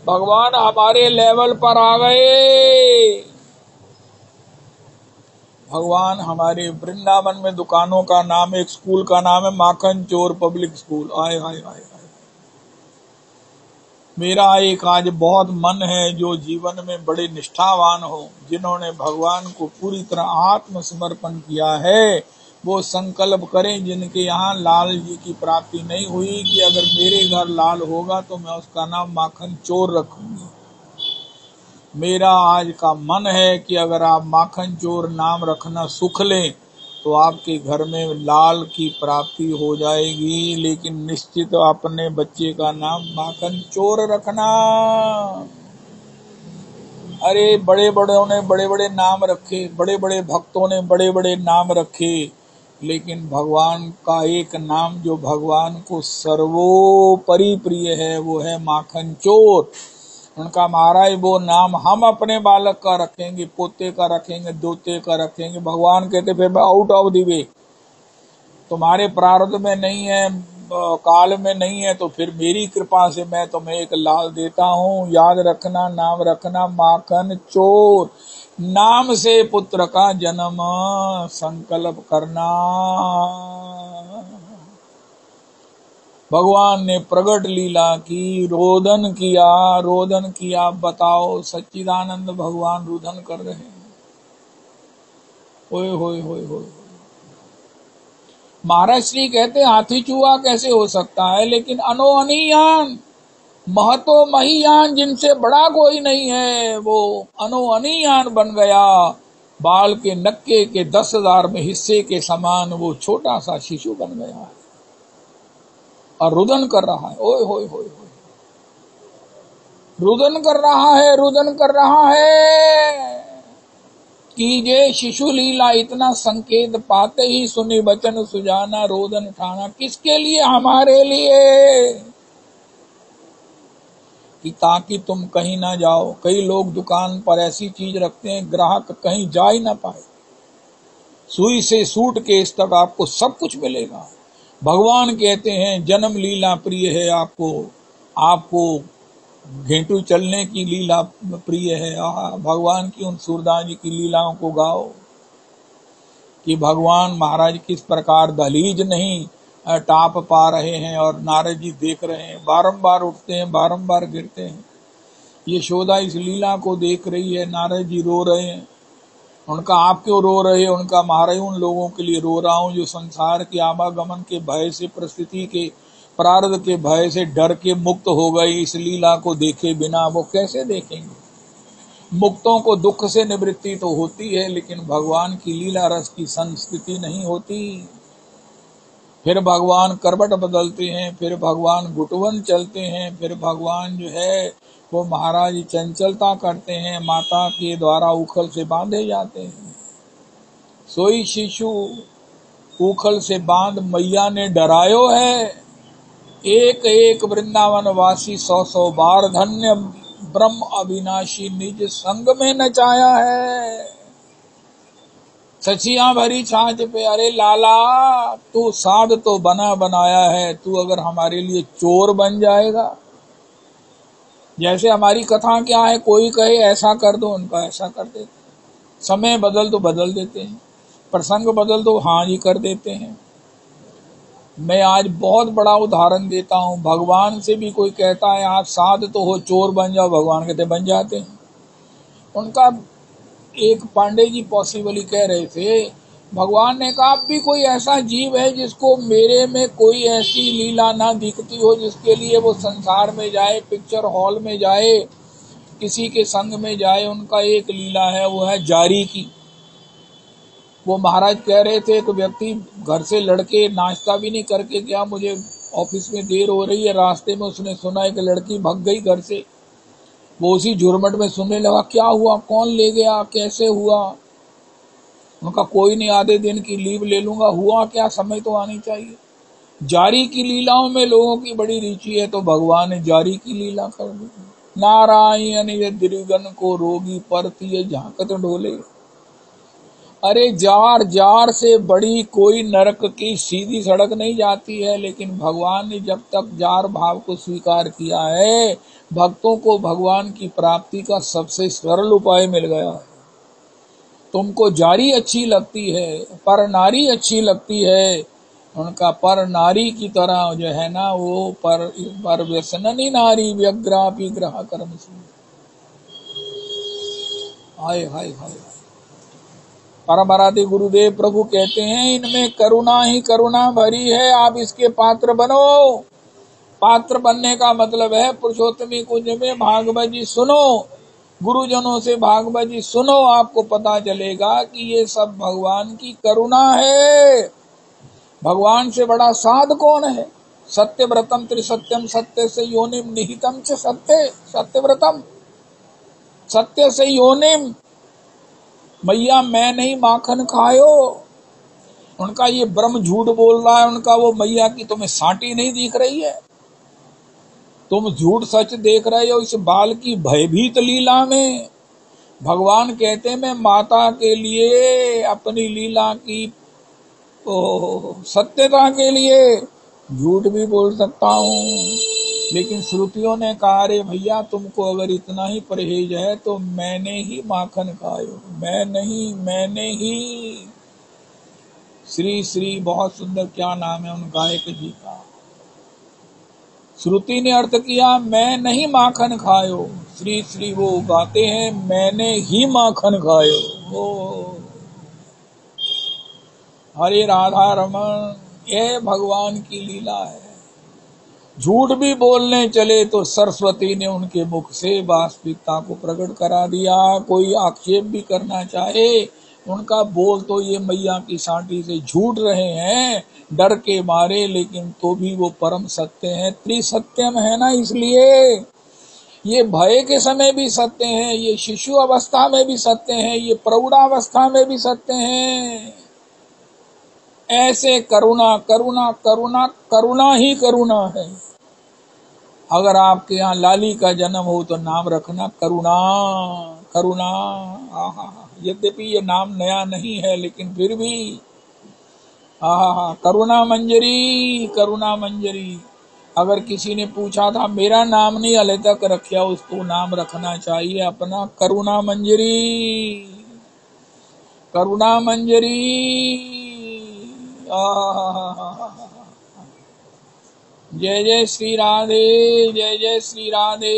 भगवान हमारे लेवल पर आ गए। भगवान हमारे वृंदावन में दुकानों का नाम, एक स्कूल का नाम है माखन चोर पब्लिक स्कूल। आए हाय हाय हाय। मेरा एक आज बहुत मन है जो जीवन में बड़े निष्ठावान हो, जिन्होंने भगवान को पूरी तरह आत्मसमर्पण किया है, वो संकल्प करें जिनके यहाँ लाल जी की प्राप्ति नहीं हुई कि अगर मेरे घर लाल होगा तो मैं उसका नाम माखन चोर रखूंगी। मेरा आज का मन है कि अगर आप माखन चोर नाम रखना सुख लें तो आपके घर में लाल की प्राप्ति हो जाएगी, लेकिन निश्चित अपने बच्चे का नाम माखन चोर रखना। अरे बड़े बड़ों ने बड़े बड़े नाम रखे, बड़े बड़े भक्तों ने बड़े बड़े नाम रखे, लेकिन भगवान का एक नाम जो भगवान को सर्वोपरि प्रिय है वो है माखन चोर। उनका महाराज वो नाम हम अपने बालक का रखेंगे, पोते का रखेंगे, दोते का रखेंगे। भगवान कहते फिर आउट ऑफ द वे, तुम्हारे प्रारब्ध में नहीं है, काल में नहीं है, तो फिर मेरी कृपा से मैं तुम्हें एक लाल देता हूँ। याद रखना, नाम रखना माखन चोर। नाम से पुत्र का जन्म संकल्प करना। भगवान ने प्रगट लीला की, रोदन किया। बताओ सच्चिदानंद भगवान रुदन कर रहे हैं। होए होए होए होए। महाराज श्री कहते हाथी चूहा कैसे हो सकता है, लेकिन अनो अनियान महतो महियान, जिनसे बड़ा कोई नहीं है, वो अनो अनियान बन गया। बाल के नक्के के 10,000 में हिस्से के समान वो छोटा सा शिशु बन गया है और रुदन कर रहा है। ओए होए होए होए, रुदन कर रहा है। कीजे शिशु लीला, इतना संकेत पाते ही सुनी बचन सुजाना, रोदन ठाना। किसके लिए? हमारे लिए, कि ताकि तुम कहीं ना जाओ। कई लोग दुकान पर ऐसी चीज रखते हैं ग्राहक कहीं जा ही ना पाए। सुई से सूट केस तक आपको सब कुछ मिलेगा। भगवान कहते हैं जन्म लीला प्रिय है आपको घेंटू चलने की लीला प्रिय है। भगवान की उन सूरदास जी की लीलाओं को गाओ कि भगवान महाराज किस प्रकार दहलीज नहीं टाप पा रहे हैं और नारद जी देख रहे हैं, बारंबार उठते हैं, बारंबार गिरते हैं। यशोदा इस लीला को देख रही है, नारद जी रो रहे हैं। उनका आप क्यों रो रहे हैं? उनका महाराज उन लोगों के लिए रो रहा हूं जो संसार के आवागमन के भय से, परिस्थिति के प्रारब्ध के भय से डर के मुक्त हो गए। इस लीला को देखे बिना वो कैसे देखेंगे? मुक्तों को दुख से निवृत्ति तो होती है, लेकिन भगवान की लीला रस की संस्कृति नहीं होती। फिर भगवान करवट बदलते हैं, फिर भगवान गुटवन चलते हैं, फिर भगवान जो है वो महाराज चंचलता करते हैं, माता के द्वारा उखल से बांधे जाते हैं। सोई शिशु उखल से बांध मैया ने डरायो है। एक एक वृंदावन वासी 100 बार धन्य ब्रह्म अविनाशी निज संग में नचाया है। सचिया भरी छाछ पे, अरे लाला तू साध तो बना बनाया है, तू अगर हमारे लिए चोर बन जाएगा। जैसे हमारी कथा क्या है, कोई कहे ऐसा कर दो, उनका ऐसा कर देते, समय बदल तो बदल देते हैं, प्रसंग बदल तो हाँ जी कर देते हैं। मैं आज बहुत बड़ा उदाहरण देता हूँ। भगवान से भी कोई कहता है आप साध तो हो, चोर बन जाओ, भगवान कहते बन जाते हैं। उनका एक पांडे जी पॉसिबली कह रहे थे, भगवान ने कहा आप भी कोई ऐसा जीव है जिसको मेरे में कोई ऐसी लीला ना दिखती हो जिसके लिए वो संसार में जाए, पिक्चर हॉल में जाए, किसी के संग में जाए। उनका एक लीला है, वो है जारी की। वो महाराज कह रहे थे कि व्यक्ति घर से लड़के नाश्ता भी नहीं करके गया, मुझे ऑफिस में देर हो रही है, रास्ते में उसने सुना एक लड़की भाग गई घर से। वो उसी झुरमट में सुनने लगा, क्या हुआ, कौन ले गया, कैसे हुआ। उनका कोई नहीं, आधे दिन की लीव ले लूंगा। हुआ क्या, समय तो आनी चाहिए। जारी की लीलाओं में लोगों की बड़ी रुचि है, तो भगवान ने जारी की लीला कर दी। नारायण ये दृगन को रोगी परती झांकत डोले। अरे जार जार से बड़ी कोई नरक की सीधी सड़क नहीं जाती है, लेकिन भगवान ने जब तक जार भाव को स्वीकार किया है, भक्तों को भगवान की प्राप्ति का सबसे सरल उपाय मिल गया है। तुमको जारी अच्छी लगती है, पर नारी अच्छी लगती है, उनका पर नारी की तरह जो है ना, वो पर व्यसननी नारी व्यग्रापी ग्रह कर्म से। हाय हाय हाय। परमराधि गुरुदेव प्रभु कहते हैं, इनमें करुणा ही करुणा भरी है, आप इसके पात्र बनो। पात्र बनने का मतलब है पुरुषोत्तमी कुंज में भागवत जी सुनो, गुरुजनों से भागवत जी सुनो, आपको पता चलेगा कि ये सब भगवान की करुणा है। भगवान से बड़ा साध कौन है। सत्यव्रतम त्रिसत्यम सत्य से योनिम निहितम च सत्य। सत्यव्रतम, सत्य से योनिम। मैया मैं नहीं माखन खायो। उनका ये ब्रह्म झूठ बोल रहा है, उनका वो मैया की तुम्हें साटी नहीं दिख रही है, तुम झूठ सच देख रहे हो इस बाल की भयभीत लीला में। भगवान कहते हैं, मैं माता के लिए अपनी लीला की सत्यता के लिए झूठ भी बोल सकता हूँ। लेकिन श्रुतियों ने कहा, अरे भैया तुमको अगर इतना ही परहेज है तो मैंने ही माखन खायो, मैंने ही। श्री श्री, बहुत सुंदर, क्या नाम है उन गायक जी का। श्रुति ने अर्थ किया, मैं नहीं माखन खायो। श्री श्री वो गाते हैं, मैंने ही माखन खायो। ओ हरे राधा रमन, यह भगवान की लीला है। झूठ भी बोलने चले तो सरस्वती ने उनके मुख से वास्तविकता को प्रकट करा दिया। कोई आक्षेप भी करना चाहे, उनका बोल तो ये मैया की साटी से झूठ रहे हैं डर के मारे, लेकिन तो भी वो परम सत्य है। त्रिसत्यम है ना, इसलिए ये भय के समय भी सत्य हैं, ये शिशु अवस्था में भी सत्य हैं, ये प्रौढ़ावस्था में भी सत्य हैं। ऐसे करुणा करुणा करुणा करुणा ही करुणा है। अगर आपके यहाँ लाली का जन्म हो तो नाम रखना करुणा। करुणा, आहा, यद्यपि ये नाम नया नहीं है, लेकिन फिर भी आहा, करुणा मंजरी, करुणा मंजरी। अगर किसी ने पूछा था, मेरा नाम नहीं हले तक रखा, उसको नाम रखना चाहिए अपना करुणा मंजरी। करुणा मंजरी, आहा। जय जय श्री राधे, जय जय श्री राधे।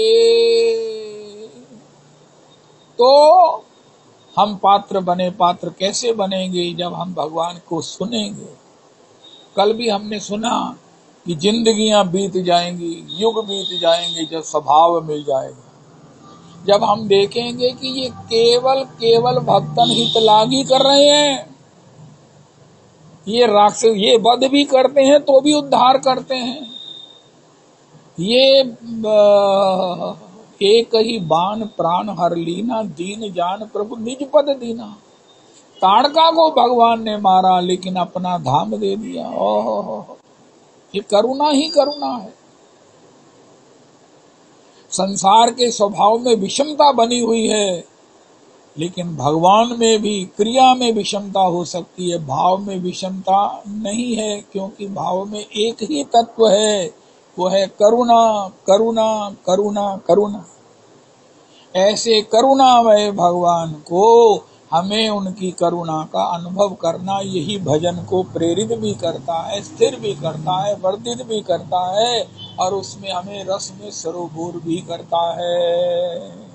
तो हम पात्र बने, पात्र कैसे बनेंगे, जब हम भगवान को सुनेंगे। कल भी हमने सुना कि जिंदगियां बीत जाएंगी, युग बीत जाएंगे, जब स्वभाव मिल जाएगा। जब हम देखेंगे कि ये केवल भक्तन हितलागी कर रहे हैं, ये राक्षस ये वध भी करते हैं तो भी उद्धार करते हैं। ये एक ही बाण प्राण हर लीना, दीन जान प्रभु निज पद दीना। ताड़का को भगवान ने मारा, लेकिन अपना धाम दे दिया। ओहो, ये करुणा ही करुणा है। संसार के स्वभाव में विषमता बनी हुई है, लेकिन भगवान में भी क्रिया में विषमता हो सकती है, भाव में विषमता नहीं है, क्योंकि भाव में एक ही तत्व है, वो है करुणा करुणा करुणा करुणा। ऐसे करुणामय भगवान को हमें उनकी करुणा का अनुभव करना, यही भजन को प्रेरित भी करता है, स्थिर भी करता है, वर्धित भी करता है, और उसमें हमें रस में सरोबोर भी करता है।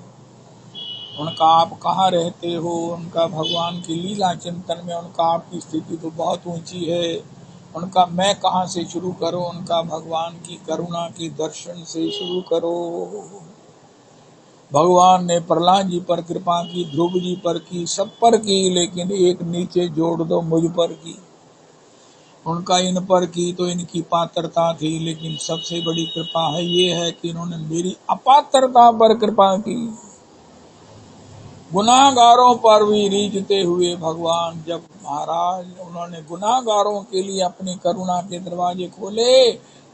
उनका आप कहाँ रहते हो, उनका भगवान की लीला चिंतन में उनका आपकी स्थिति तो बहुत ऊंची है। उनका मैं कहाँ से शुरू करो, उनका भगवान की करुणा की दर्शन से शुरू करो। भगवान ने प्रहलाद जी पर कृपा की, ध्रुव जी पर की, सब पर की, लेकिन एक नीचे जोड़ दो, मुझ पर की। उनका इन पर की तो इनकी पात्रता थी, लेकिन सबसे बड़ी कृपा है ये है कि इन्होंने मेरी अपात्रता पर कृपा की। गुनाहगारों पर भी रीझते हुए भगवान जब महाराज उन्होंने गुनाहगारों के लिए अपनी करुणा के दरवाजे खोले,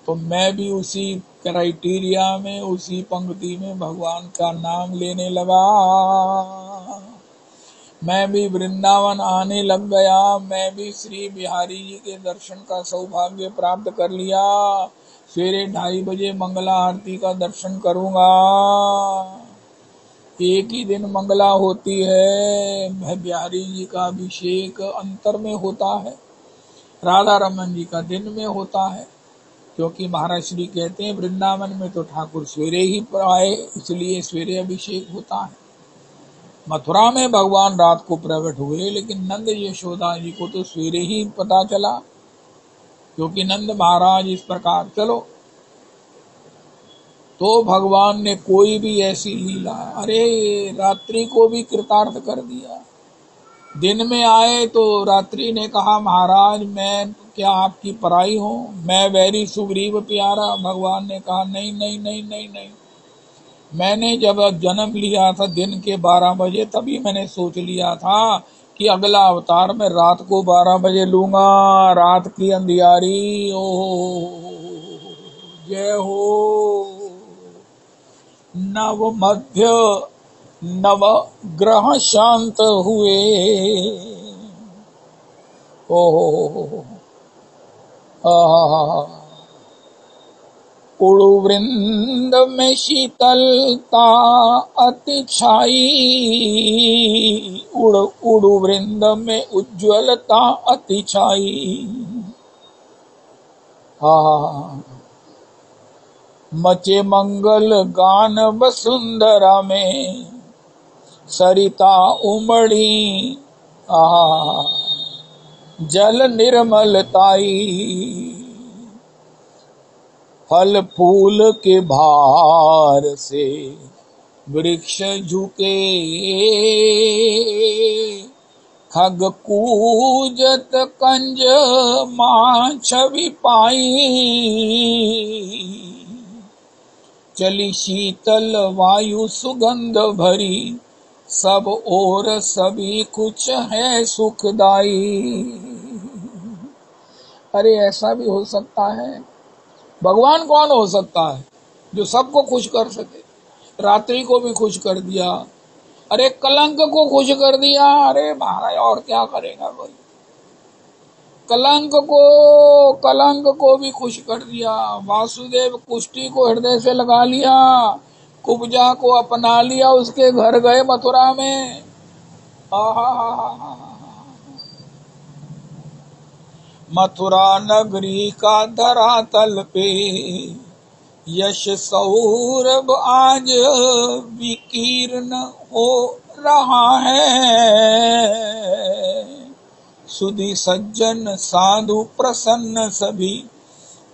तो मैं भी उसी क्राइटेरिया में, उसी पंक्ति में भगवान का नाम लेने लगा। मैं भी वृंदावन आने लग गया। मैं भी श्री बिहारी जी के दर्शन का सौभाग्य प्राप्त कर लिया। सवेरे 2:30 बजे मंगला आरती का दर्शन करूंगा। एक ही दिन मंगला होती है। बिहारी जी का अभिषेक अंतर में होता है, राधा रमन जी का दिन में होता है, क्योंकि महाराज श्री कहते हैं वृंदावन में तो ठाकुर सवेरे ही आए, इसलिए सवेरे अभिषेक होता है। मथुरा में भगवान रात को प्रकट हुए, लेकिन नंद यशोदा जी को तो सवेरे ही पता चला, क्योंकि नंद महाराज इस प्रकार चलो। तो भगवान ने कोई भी ऐसी लीला, अरे रात्रि को भी कृतार्थ कर दिया। दिन में आए तो रात्रि ने कहा महाराज मैं क्या आपकी पराई हूं, मैं वैरी सुग्रीव प्यारा। भगवान ने कहा नहीं नहीं नहीं नहीं नहीं, मैंने जब जन्म लिया था दिन के 12 बजे, तभी मैंने सोच लिया था कि अगला अवतार में रात को 12 बजे लूंगा। रात की अंधियारी, ओ जय हो। नव मध्य नव ग्रह शांत हुए, ओ उड़ु वृंद में शीतलता अति छाई, उड़ु वृंद में उज्ज्वलता अति छाई। मचे मंगल गान वसुंधरा में, सरिता उमड़ी जल निर्मलताई। फल फूल के भार से वृक्ष झुके, खग कूजत कंज मां छवि पाई। चली शीतल वायु सुगंध भरी, सब ओर सभी कुछ है सुखदाई। अरे ऐसा भी हो सकता है? भगवान कौन हो सकता है जो सबको खुश कर सके? रात्रि को भी खुश कर दिया, अरे कलंक को खुश कर दिया। अरे महाराज और क्या करेगा कोई? कलंक को भी खुश कर दिया। वासुदेव कुष्टी को हृदय से लगा लिया, कुब्जा को अपना लिया, उसके घर गए मथुरा में। मथुरा नगरी का धरातल पे यश सौरभ आज विकीर्ण हो रहा है। सुधी सज्जन साधु प्रसन्न सभी,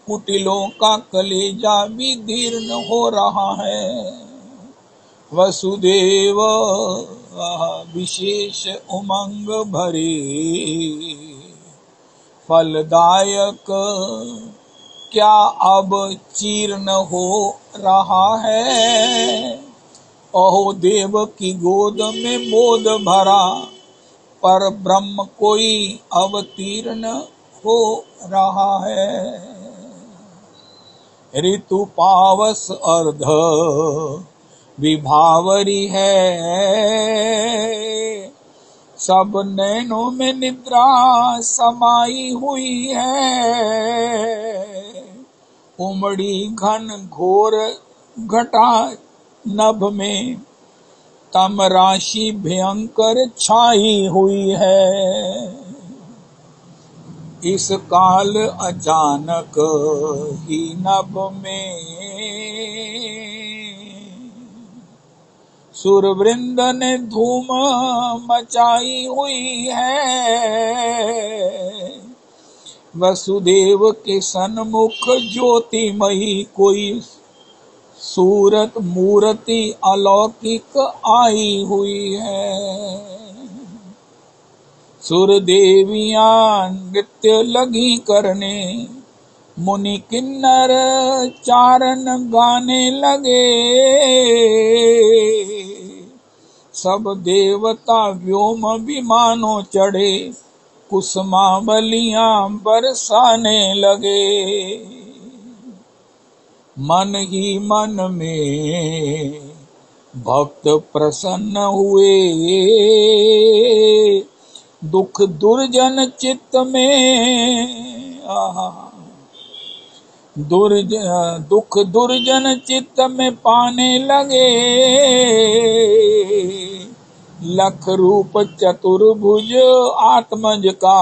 कुटिलों का कलेजा विदीर्ण हो रहा है। वसुदेव विशेष उमंग भरे, फलदायक क्या अब चीर्ण हो रहा है। अहो देव की गोद में मोद भरा, पर ब्रह्म कोई अवतीर्ण हो रहा है। ऋतु पावस अर्ध विभावरी है, सब नैनों में निद्रा समाई हुई है। उमड़ी घन घोर घटा नभ में, तम राशि भयंकर छाई हुई है। इस काल अचानक ही नभ में सुरवृंद ने धूम मचाई हुई है। वसुदेव के सन्मुख ज्योतिमयी कोई सूरत मूर्ति अलौकिक आई हुई है। सुर देवियां नृत्य लगी करने, मुनि किन्नर चारण गाने लगे। सब देवता व्योम विमानों चढ़े, कुसुमावलियां बरसाने लगे। मन ही मन में भक्त प्रसन्न हुए, दुख दुर्जन चित्त में दुख दुर्जन चित्त में पाने लगे। लख रूप चतुर्भुज आत्मज का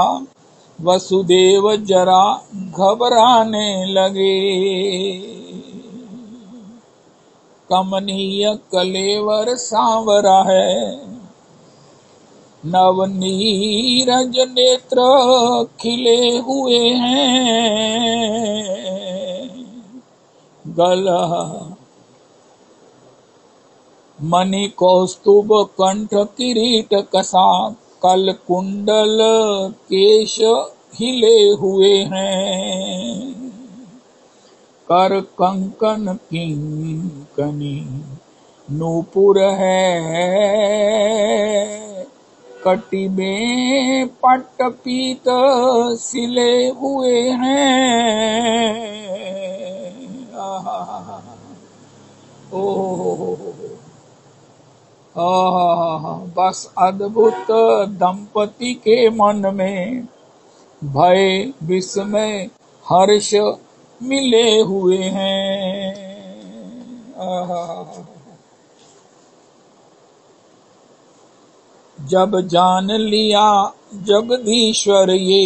वसुदेव जरा घबराने लगे। कमनीय कलेवर सांवरा है, नवनीरज नेत्र खिले हुए हैं। गला मणि कौस्तुभ कंठ किरीट कसा, कल कुंडल केश हिले हुए हैं। कर कंकन किंकनी नूपुर है, कटी में पट्ट पीत सिले हुए हैं। बस अद्भुत दंपति के मन में भय विस्मय हर्ष मिले हुए हैं। जब जान लिया जगदीश्वर ये,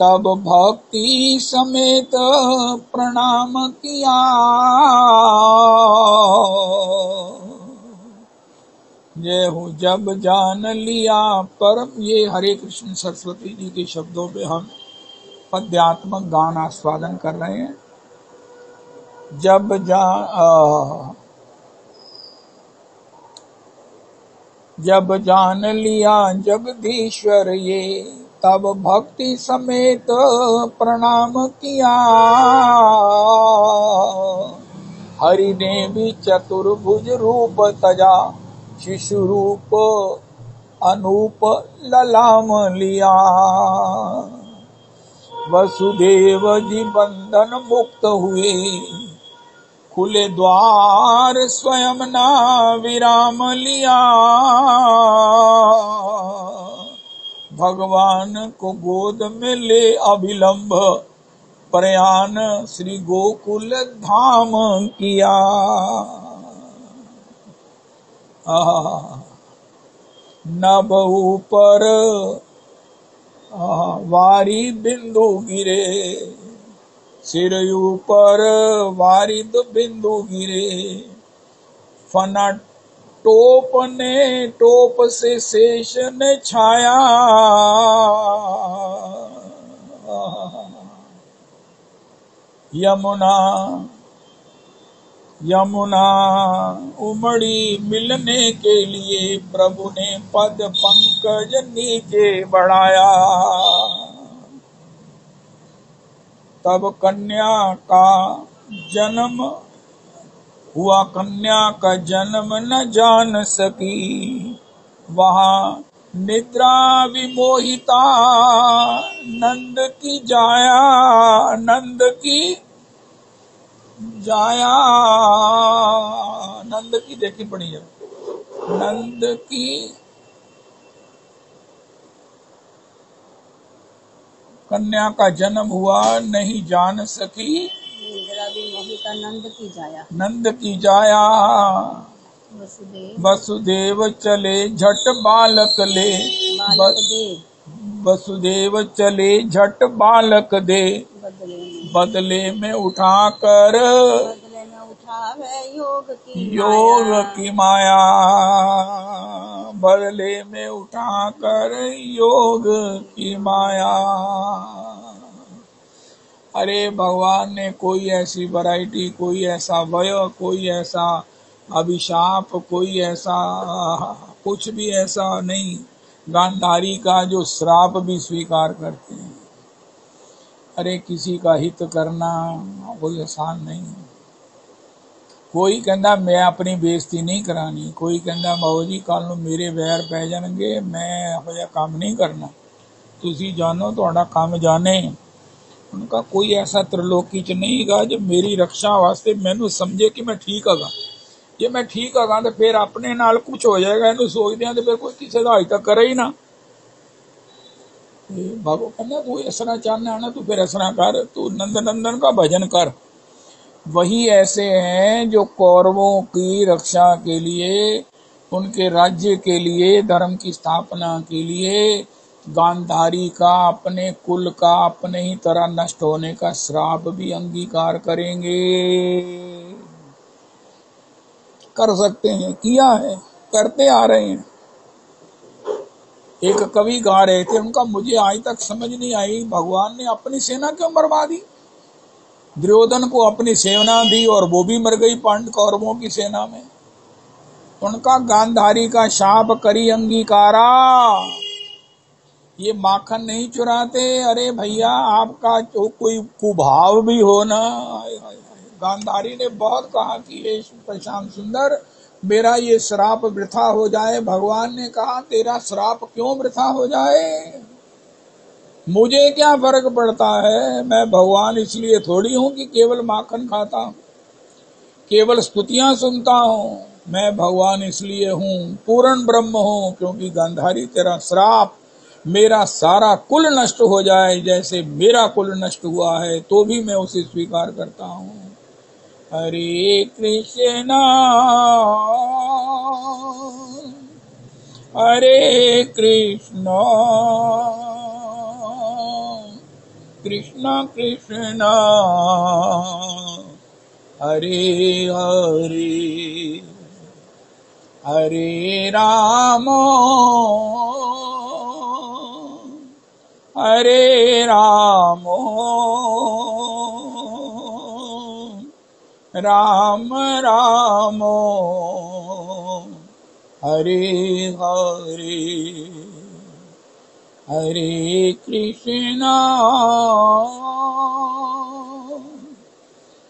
तब भक्ति समेत प्रणाम किया। जय हो। जब जान लिया परम, ये हरे कृष्ण सरस्वती जी के शब्दों पे हम पद्यात्मक गान आस्वादन कर रहे हैं। जब जान लिया जगदीश्वर ये, तब भक्ति समेत प्रणाम किया। हरि ने भी चतुर्भुज रूप तजा, शिशु रूप अनूप ललाम लिया। वसुदेव जी बंधन मुक्त हुए, खुले द्वार स्वयं ना विराम लिया। भगवान को गोद में ले अभिलंब, प्रयाण श्री गोकुल धाम किया। नभ ऊपर वारी बिंदु गिरे, सिर ऊपर वारिद बिंदु गिरे। फना टोप से शेष ने छाया। यमुना उमड़ी मिलने के लिए, प्रभु ने पद पंकज नीचे बढ़ाया। तब कन्या का जन्म हुआ, कन्या का जन्म न जान सकी। वहाँ निद्रा विमोहिता नंद की जाया, नंद की देखी पड़ी है। नंद की कन्या का जन्म हुआ, नहीं जान सकी। निद्रा विमोहिता नंद की जाया। वसुदेव चले झट बालक ले, वसुदेव चले झट बालक दे। बदले में उठाकर योग की माया। बदले में उठाकर योग की माया। अरे भगवान ने कोई ऐसी वैरायटी, कोई ऐसा वय, कोई ऐसा अभिशाप, कोई ऐसा कुछ भी ऐसा नहीं गांधारी का जो श्राप भी स्वीकार करते हैं। अरे किसी का हित करना कोई आसान नहीं है। कोई कहता मैं अपनी बेइज्जती नहीं करानी, कोई कहता बाबू जी कल नूं मेरे वैर पै जाणगे, मैं ਇਹੋ ਜਿਹਾ काम नहीं करना, तुसी जानो तुहाडा काम जाने। उनका कोई ऐसा त्रिलोकी च नहीं गा जो मेरी रक्षा वास्ते मैनू समझे कि मैं ठीक हगा। जे मैं ठीक हगा तो फिर अपने नाल कुछ हो जाएगा इनू सोचदे तो फिर कोई किसी का अज तक करे ही ना। बाबू कहना तू इस तरह चाहना है ना, तू फिर इस तरह कर, तू नंद नंदन का भजन कर। वही ऐसे हैं जो कौरवों की रक्षा के लिए, उनके राज्य के लिए, धर्म की स्थापना के लिए गांधारी का, अपने कुल का, अपने ही तरह नष्ट होने का श्राप भी अंगीकार करेंगे। कर सकते हैं, किया है, करते आ रहे हैं। एक कवि गा रहे थे, उनका मुझे आज तक समझ नहीं आई, भगवान ने अपनी सेना क्यों मरवा दी? दुर्योधन को अपनी सेना दी और वो भी मर गई पांडव कौरवों की सेना में। उनका गांधारी का शाप करी अंगीकारा। ये माखन नहीं चुराते। अरे भैया आपका जो कोई कुभाव भी हो ना, गांधारी ने बहुत कहा कि ये प्रशांत सुंदर मेरा ये श्राप वृथा हो जाए। भगवान ने कहा तेरा श्राप क्यों वृथा हो जाए, मुझे क्या फर्क पड़ता है, मैं भगवान इसलिए थोड़ी हूं कि केवल माखन खाता हूं, केवल स्तुतियां सुनता हूं। मैं भगवान इसलिए हूं, पूर्ण ब्रह्म हूं, क्योंकि गांधारी तेरा श्राप मेरा सारा कुल नष्ट हो जाए, जैसे मेरा कुल नष्ट हुआ है तो भी मैं उसे स्वीकार करता हूं। हरे कृष्णा हरे कृष्णा कृष्णा कृष्णा हरे हरे, हरे राम हरे राम राम राम हरे हरे, हरे कृष्णा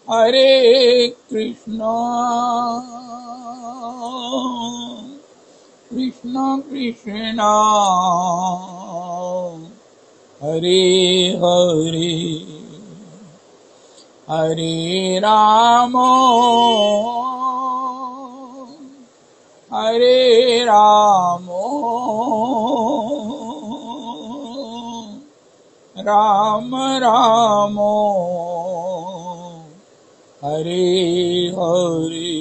हरे कृष्णा कृष्णा कृष्णा हरे हरे, हरे राम हरे राम राम राम हरे हरे।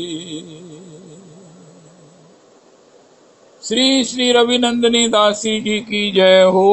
श्री श्री रविनंदिनी दासी जी की जय हो।